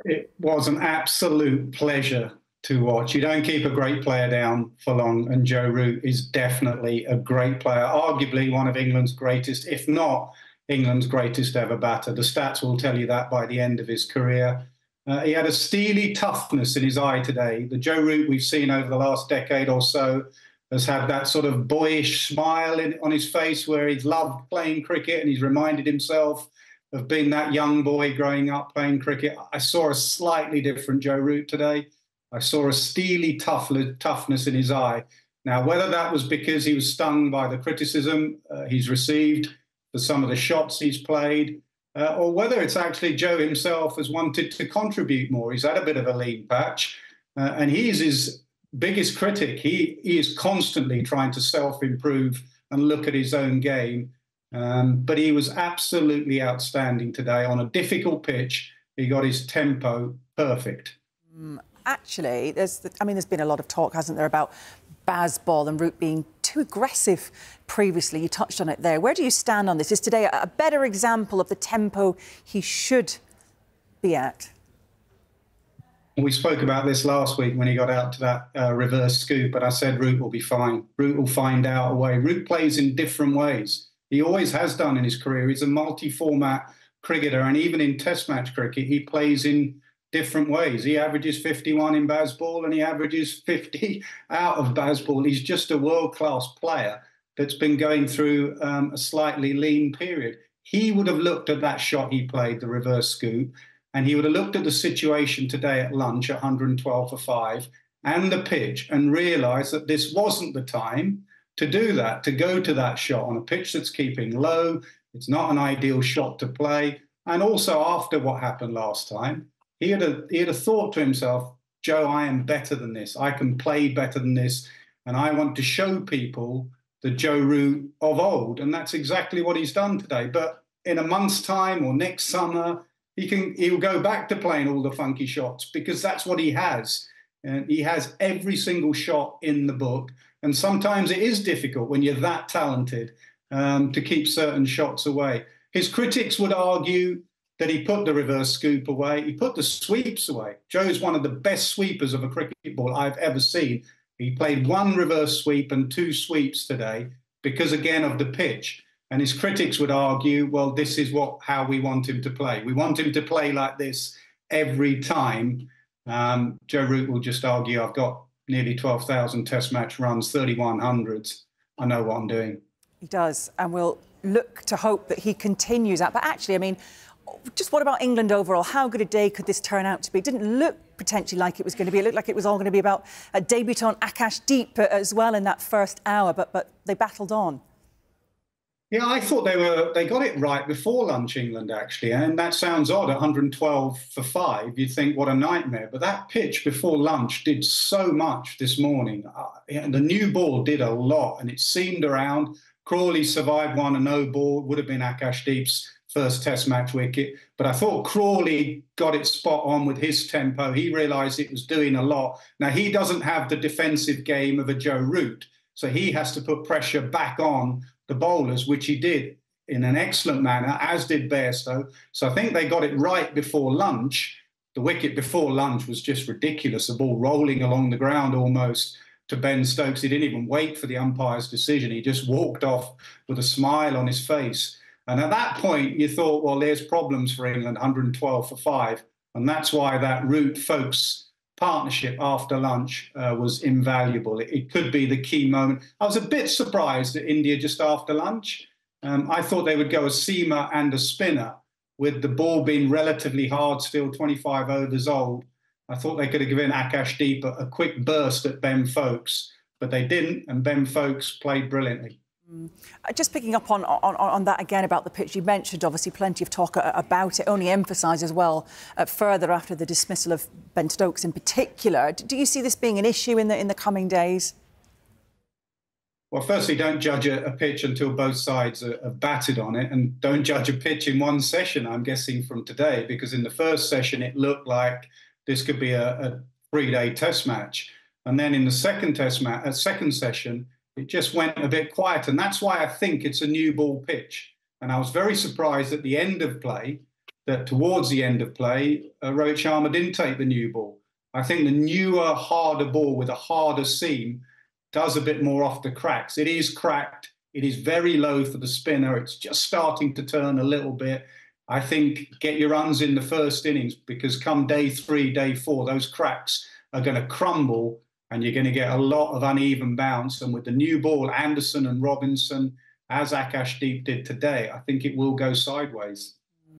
It was an absolute pleasure to watch. You don't keep a great player down for long, and Joe Root is definitely a great player, arguably one of England's greatest, if not England's greatest ever batter. The stats will tell you that by the end of his career. He had a steely toughness in his eye today. The Joe Root we've seen over the last decade or so has had that sort of boyish smile on his face where he's loved playing cricket and he's reminded himself of being that young boy growing up playing cricket. I saw a slightly different Joe Root today. I saw a steely toughness in his eye. Now, whether that was because he was stung by the criticism he's received for some of the shots he's played, or whether it's actually Joe himself has wanted to contribute more. He's had a bit of a lean patch, and he's his biggest critic. He is constantly trying to self-improve and look at his own game. But he was absolutely outstanding today on a difficult pitch. He got his tempo perfect. Actually, there's been a lot of talk, hasn't there, about Bazball and Root being too aggressive previously. You touched on it there. Where do you stand on this? Is today a better example of the tempo he should be at? We spoke about this last week when he got out to that reverse scoop, and I said Root will be fine. Root will find out a way. Root plays in different ways. He always has done in his career. He's a multi-format cricketer, and even in Test match cricket, he plays in different ways. He averages 51 in Bazball and he averages 50 out of Bazball. He's just a world-class player that's been going through a slightly lean period. He would have looked at that shot he played, the reverse scoop, and he would have looked at the situation today at lunch at 112 for 5 and the pitch and realised that this wasn't the time to do that, to go to that shot on a pitch that's keeping low. It's not an ideal shot to play. And also after what happened last time, he had a thought to himself, Joe, I am better than this. I can play better than this. And I want to show people the Joe Root of old. And that's exactly what he's done today. But in a month's time or next summer, he'll go back to playing all the funky shots because that's what he has. And he has every single shot in the book. And sometimes it is difficult when you're that talented to keep certain shots away. His critics would argue that he put the reverse scoop away. He put the sweeps away. Joe's one of the best sweepers of a cricket ball I've ever seen. He played one reverse sweep and 2 sweeps today because, again, of the pitch. And his critics would argue, well, this is how we want him to play. We want him to play like this every time. Joe Root will just argue, I've got nearly 12,000 Test match runs, 3,100s. I know what I'm doing. He does, and we'll look to hope that he continues that. But actually, I mean, just what about England overall? How good a day could this turn out to be? It didn't look potentially like it was going to be. It looked like it was all going to be about a debutant Akash Deep as well in that first hour, but they battled on. Yeah, I thought they got it right before lunch, England, actually. And that sounds odd, 112 for 5. You'd think, what a nightmare. But that pitch before lunch did so much this morning. The new ball did a lot, and it seemed around. Crawley survived one, a no ball, would have been Akash Deep's first Test match wicket. But I thought Crawley got it spot on with his tempo. He realised it was doing a lot. Now, he doesn't have the defensive game of a Joe Root, so he has to put pressure back on the bowlers, which he did in an excellent manner, as did Bairstow. So I think they got it right before lunch. The wicket before lunch was just ridiculous, the ball rolling along the ground almost to Ben Stokes. He didn't even wait for the umpire's decision. He just walked off with a smile on his face. And at that point, you thought, well, there's problems for England, 112 for 5. And that's why that Root-Folkes partnership after lunch was invaluable. It could be the key moment. I was a bit surprised at India just after lunch. I thought they would go a seamer and a spinner with the ball being relatively hard, still 25 overs old. I thought they could have given Akash Deep a quick burst at Ben Folkes, but they didn't, and Ben Folkes played brilliantly. Just picking up on that again about the pitch, you mentioned obviously plenty of talk about it, only emphasised as well further after the dismissal of Ben Stokes in particular. Do you see this being an issue in the coming days? Well, firstly, don't judge a pitch until both sides have batted on it, and don't judge a pitch in one session, I'm guessing, from today, because in the first session it looked like this could be a 3-day Test match. And then in the second session, it just went a bit quiet. And that's why I think it's a new ball pitch. And I was very surprised at the end of play that towards the end of play, Rohit Sharma didn't take the new ball. I think the newer, harder ball with a harder seam does a bit more off the cracks. It is cracked. It is very low for the spinner. It's just starting to turn a little bit. I think get your runs in the first innings, because come day 3, day 4, those cracks are going to crumble and you're going to get a lot of uneven bounce. And with the new ball, Anderson and Robinson, as Akashdeep did today, I think it will go sideways.